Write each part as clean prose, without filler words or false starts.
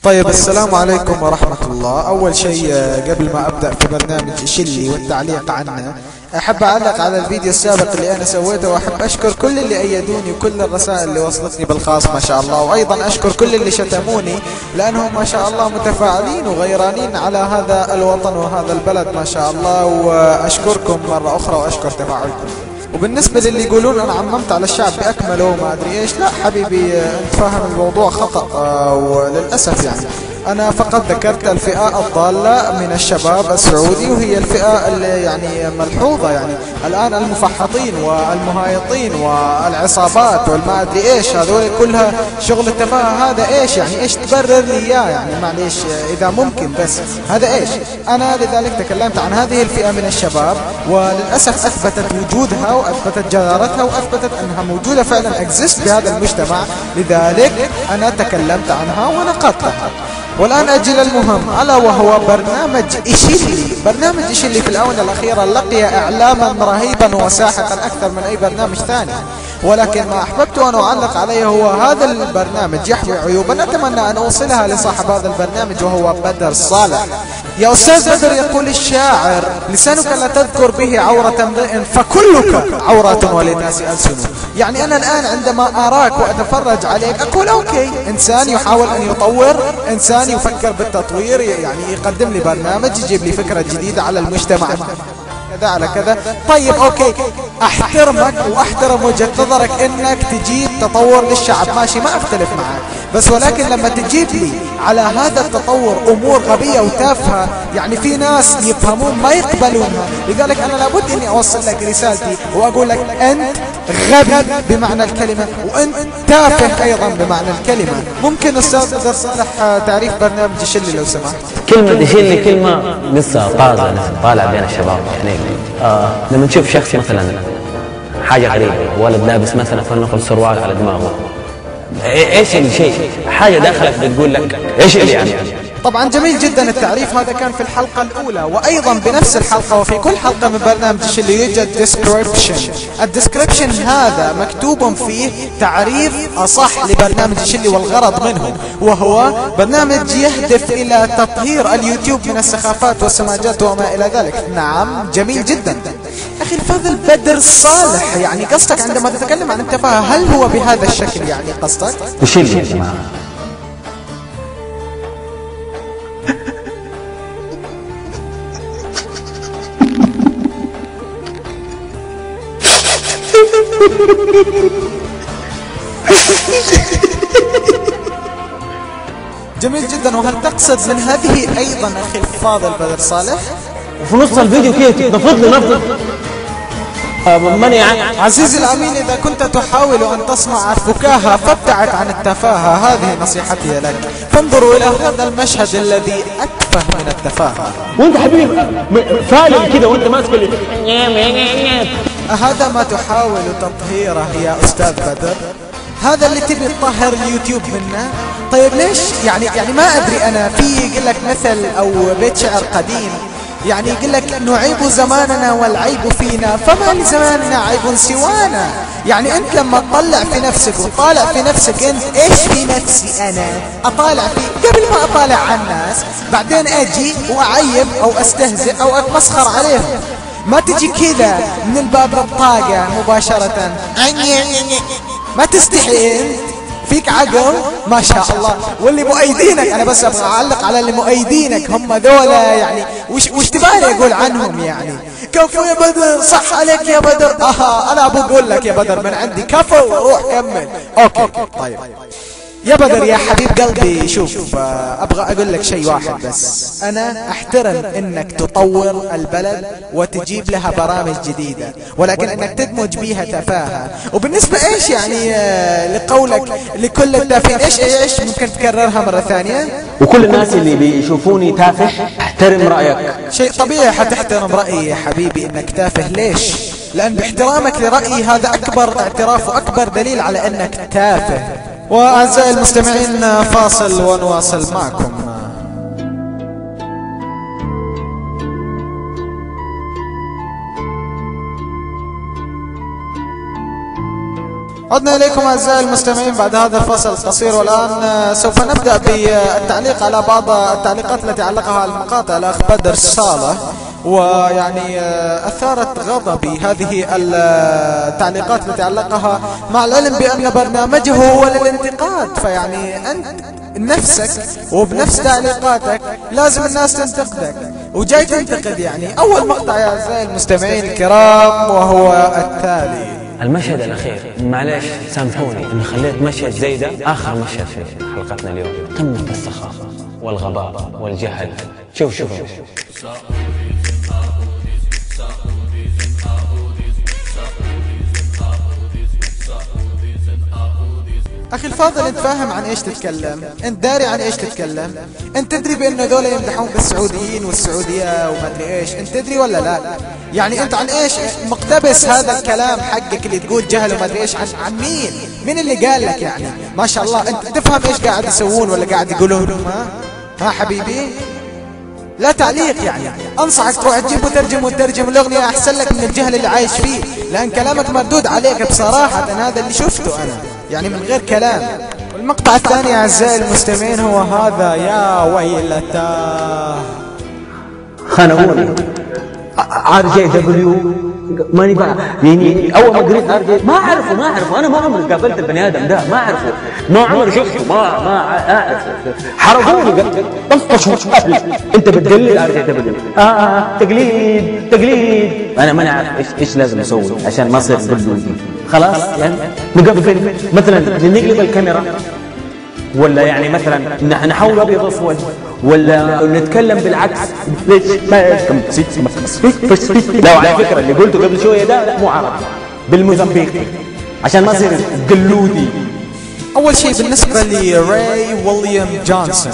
طيب، السلام عليكم ورحمة الله. أول شيء قبل ما أبدأ في برنامج شلي والتعليق عنه، أحب أعلق على الفيديو السابق اللي أنا سويته، وأحب أشكر كل اللي أيدوني وكل الرسائل اللي وصلتني بالخاص ما شاء الله، وأيضا أشكر كل اللي شتموني لأنهم ما شاء الله متفاعلين وغيرانين على هذا الوطن وهذا البلد ما شاء الله، وأشكركم مرة أخرى وأشكر تفاعلكم. وبالنسبة للي يقولون أنا عممت على الشعب بأكمله وما أدري إيش، لا حبيبي، أنت فاهم الموضوع خطأ، وللأسف يعني أنا فقط ذكرت الفئة الضالة من الشباب السعودي، وهي الفئة اللي يعني ملحوظة. يعني الآن المفحطين والمهايطين والعصابات والما أدري إيش، هذول كلها شغل التفاهة. هذا إيش يعني؟ إيش تبرر لي إياه يعني؟ معليش إذا ممكن، بس هذا إيش؟ أنا لذلك تكلمت عن هذه الفئة من الشباب، وللأسف أثبتت وجودها وأثبتت جدارتها وأثبتت أنها موجودة فعلا اكزيست في هذا المجتمع، لذلك أنا تكلمت عنها ونقضتها. والآن أجل المهم، ألا وهو برنامج إشيلي. برنامج إشيلي في الآونة الأخيرة لقي إعلاما رهيبا وساحقا أكثر من أي برنامج ثاني، ولكن ما أحببت أن أعلق عليه هو هذا البرنامج يحوي عيوبا أتمنى أن أوصلها لصاحب هذا البرنامج، وهو بدر صالح. يا أستاذ بدر، يقول الشاعر: لسانك لا تذكر به عورة امرئ فكلك عورة وللناس ألسن. يعني أنا الآن عندما أراك وأتفرج عليك أقول أوكي، إنسان يحاول أن يطور، إنسان يفكر بالتطوير، يعني يقدم لي برنامج يجيب لي فكرة جديدة على المجتمع كذا على كذا. طيب أوكي، أحترمك وأحترم وجهة نظرك إنك تجيب تطور للشعب، ماشي، ما أختلف معك، بس ولكن لما تجيب لي على هذا التطور أمور غبية وتافهة، يعني في ناس يفهمون ما يقبلونها. لذلك أنا لابد إني أوصل لك رسالتي وأقول لك أنت غبي بمعنى الكلمة، وأنت تافه أيضا بمعنى الكلمة. ممكن أستاذ بدر صالح تعريف برنامج شلي لو سمحت؟ كلمة شلي كلمة لسه طازة، طالع بين الشباب. يعني لما نشوف شخص مثلا حاجة غريبة، ولد لابس مثلا فلنقل سروال على دماغه، ايش الشيء؟ حاجة داخلك بتقول لك ايش اللي يعني؟ طبعا جميل جدا التعريف، هذا كان في الحلقة الأولى، وأيضا بنفس الحلقة وفي كل حلقة من برنامج شلي يوجد ديسكريبشن. الديسكريبشن هذا مكتوب فيه تعريف أصح لبرنامج شلي والغرض منه، وهو برنامج يهدف إلى تطهير اليوتيوب من السخافات والسماجات وما إلى ذلك. نعم، جميل جدا. أخي الفاضل بدر صالح، يعني قصدك عندما تتكلم عن التفاهة هل هو بهذا الشكل؟ يعني قصدك وشلي يا جماعة. جميل جدا. وهل تقصد من هذه أيضا أخي الفاضل بدر صالح؟ وفي نص الفيديو كده تنفض لي نفض عزيزي الأمين، إذا كنت تحاول أن تصنع الفكاهة فابتعد عن التفاهة، هذه نصيحتي لك. فانظروا إلى هذا المشهد الذي أتفه من التفاهة، وانت حبيبي فالم كده وانت ماسك هذا ما تحاول تطهيره يا أستاذ بدر؟ هذا اللي تبي تطهر اليوتيوب منه؟ طيب ليش يعني ما أدري أنا، في يقول لك مثل أو بيت شعر قديم، يعني يقول لك نعيب زماننا والعيب فينا، فما لزماننا عيب سوانا. يعني أنت لما تطلع في نفسك وطالع في نفسك، أنت إيش في نفسي أنا أطالع فيه قبل ما أطالع على الناس، بعدين أجي وأعيب أو أستهزئ أو أتمسخر عليهم. ما تجي كذا من الباب الطاقة مباشرة، ما تستحي أنت، فيك عقل ما شاء الله. واللي مؤيدينك، أنا بس أبغى أعلق على اللي مؤيدينك، هم ذولا يعني وش تبالي أقول عنهم؟ يعني كفو يا بدر، صح عليك يا بدر. أنا أبغى أقول لك يا بدر من عندي كفو، روح كمل. أوكي طيب يا بدر يا حبيب قلبي، شوف أبغى أقول لك شيء واحد بس. أنا أحترم إنك تطور البلد وتجيب لها برامج جديدة، ولكن إنك تدمج بيها تفاهة. وبالنسبة إيش يعني لقولك لكل التافهين، إيش ممكن تكررها مرة ثانية؟ وكل الناس اللي بيشوفوني تافه احترم رأيك. شيء طبيعي حتحترم رأيي يا حبيبي إنك تافه. ليش؟ لأن باحترامك لرأيي هذا أكبر اعتراف وأكبر دليل على إنك تافه. وأعزائي المستمعين، فاصل ونواصل معكم. عدنا إليكم أعزائي المستمعين بعد هذا الفصل القصير، والآن سوف نبدأ بالتعليق على بعض التعليقات التي علقها المقاطع الأخ بدر صالح، ويعني أثارت غضبي هذه التعليقات التي علقها، مع العلم بأن برنامجه هو للانتقاد. فيعني أنت نفسك وبنفس تعليقاتك لازم الناس تنتقدك وجاي تنتقد. يعني أول مقطع يا أعزائي المستمعين الكرام وهو التالي. المشهد الأخير، معليش سامحوني إن خليت مشهد زي ده آخر مشهد في حلقتنا اليوم. قمة السخافة والغباء والجهل. شوف أخي الفاضل، أنت فاهم عن إيش تتكلم؟ أنت داري عن إيش تتكلم؟ أنت تدري بأنه ذولا يمدحون بالسعوديين والسعودية وما أدري إيش؟ أنت تدري ولا لا؟ يعني أنت عن إيش مقتبس هذا الكلام حقك اللي تقول جهل وما أدري إيش؟ عن مين؟ مين اللي قال لك يعني؟ ما شاء الله أنت تفهم إيش قاعد يسوون ولا قاعد يقولون؟ ها حبيبي؟ لا تعليق. يعني أنصحك تروح تجيب وترجم الأغنية أحسن لك من الجهل اللي عايش فيه، لأن كلامك مردود عليك بصراحة. هذا اللي شفته أنا يعني من غير كلام. والمقطع الثاني أعزائي المستمعين هو هذا. يا ويلتاه، خانوني RJW ماني بقى يعني. اول ما قريت RJ ما اعرفه انا ما عمري قابلت البني ادم ده، ما اعرفه، ما عمري شفته، ما اعرف. حرقوني طفشوا. انت بتدلل RJW. تقليد. انا ما اعرف ايش لازم اسوي عشان ما اصير بالبلد. خلاص يعني نقفل مثلا، نقلب الكاميرا، ولا يعني مثلا نحول ابيض اسود، ولا نتكلم بالعكس. لو على فكره اللي قلته قبل شويه ده مو عربي، بالموزمبيقي، عشان ما يصير قلودي. أول شيء بالنسبة لراي ويليام جونسون،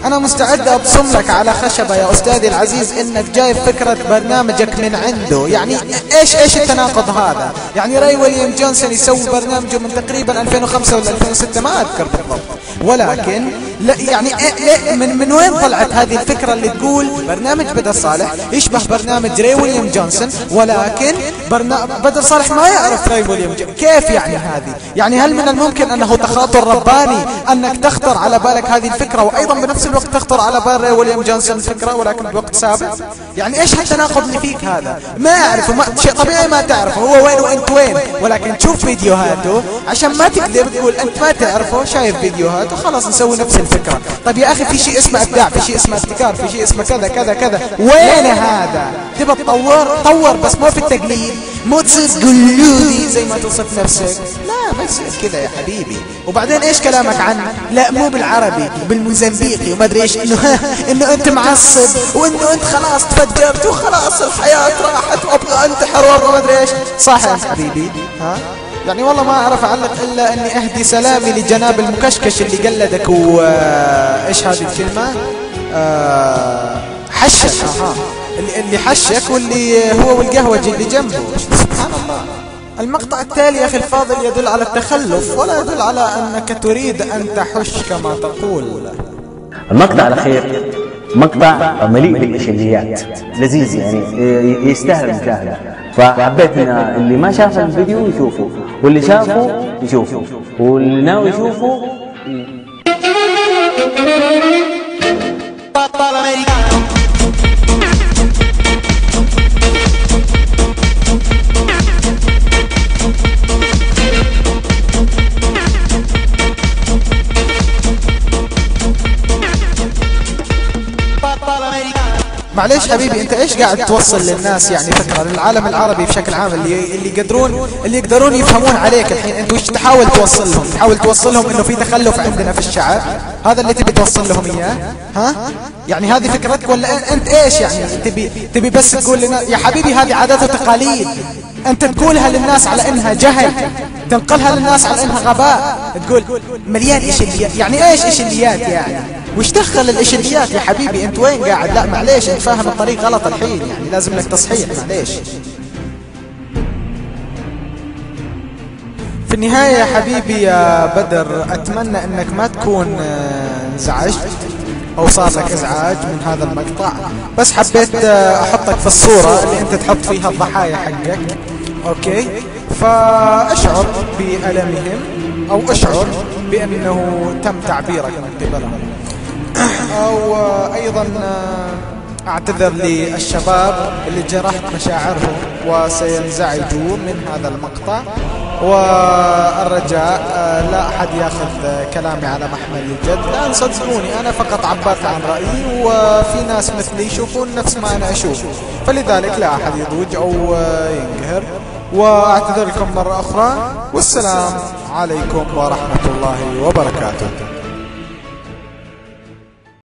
أنا مستعد أبصم لك على خشبة يا أستاذي العزيز إنك جايب فكرة برنامجك من عنده. يعني إيش التناقض هذا؟ يعني راي ويليام جونسون يسوي برنامجه من تقريبا 2005 ولا 2006 ما أذكر بالضبط، ولكن لا يعني من وين طلعت هذه الفكرة اللي تقول برنامج بدر صالح يشبه برنامج راي ويليام جونسون، ولكن بدر صالح ما يعرف راي ويليام جونسون؟ كيف يعني هذه؟ يعني هل من الممكن أنه تخاطر رباني أنك تخطر على بالك هذه الفكرة وأيضا بنفس الوقت تخطر على بال راي ويليام جونسون الفكرة ولكن بوقت سابق؟ يعني إيش هالتناقض اللي فيك هذا؟ ما أعرفه، شيء طبيعي ما تعرفه هو وين وأنت وين، ولكن تشوف فيديوهاته عشان ما تقدر تقول أنت ما تعرفه. شايف فيديوهاته خلاص نسوي نفس الفكرة. طيب يا أخي في شيء اسمه إبداع، في شيء اسمه ابتكار، في شيء اسمه كذا كذا كذا. وين هذا؟ تبى طور بس مو في التقليد، مو تصير قلودي زي ما توصف نفسك. لا ما يصير كذا يا حبيبي. وبعدين ايش كلامك عنه؟ لا مو بالعربي، بالموزمبيقي وما ادري ايش، انه انت معصب وانه انت خلاص تفجرت وخلاص الحياة راحت وابغى انتحر وابغى ما ادري ايش. صح يا حبيبي؟ ها يعني والله ما اعرف اعلق الا اني اهدي سلامي لجناب المكشكش اللي قلدك ايش هذه الكلمة؟ حشك. اللي حشك واللي هو والقهوجي اللي جنبه. سبحان الله. المقطع التالي يا أخي الفاضل يدل على التخلف ولا يدل على أنك تريد أن تحش كما تقول. المقطع الأخير مقطع مليء بالإشكاليات، لذيذ يعني يستاهل المشاهدة، فحبيت إن اللي ما شاف الفيديو يشوفه، واللي شافه يشوفه، واللي ناوي يشوفه معليش حبيبي، انت ايش قاعد توصل للناس يعني فكرة للعالم العربي بشكل عام اللي يقدرون يفهمون عليك الحين؟ انت وش تحاول توصل لهم؟ تحاول توصل لهم انه في تخلف عندنا في الشعب؟ هذا اللي تبي توصل لهم اياه؟ ها يعني هذه فكرتك ولا انت ايش يعني تبي بس تقول لنا يا حبيبي هذه عادات وتقاليد، انت تقولها للناس على انها جهل، تنقلها للناس على انها غباء، تقول مليان اشليات. يعني ايش اشليات يعني؟ وش دخل الاشليات يا حبيبي؟ انت وين قاعد؟ لا معليش انت فاهم الطريق غلط الحين، يعني لازم لك تصحيح معليش. في النهاية يا حبيبي يا بدر اتمنى انك ما تكون انزعجت او صار لك ازعاج من هذا المقطع، بس حبيت احطك في الصورة اللي انت تحط فيها الضحايا حقك. اوكي فأشعر بألمهم أو أشعر بأنه تم تعبيرك من قبلهم. أو أيضا أعتذر للشباب اللي جرحت مشاعرهم وسينزعجوا من هذا المقطع، والرجاء لا أحد يأخذ كلامي على محمل الجد، لأن صدقوني أنا فقط عبرت عن رأيي، وفي ناس مثلي يشوفون نفس ما أنا أشوف، فلذلك لا أحد يضوج أو ينقهر. وأعتذر لكم مرة أخرى، والسلام عليكم ورحمة الله وبركاته.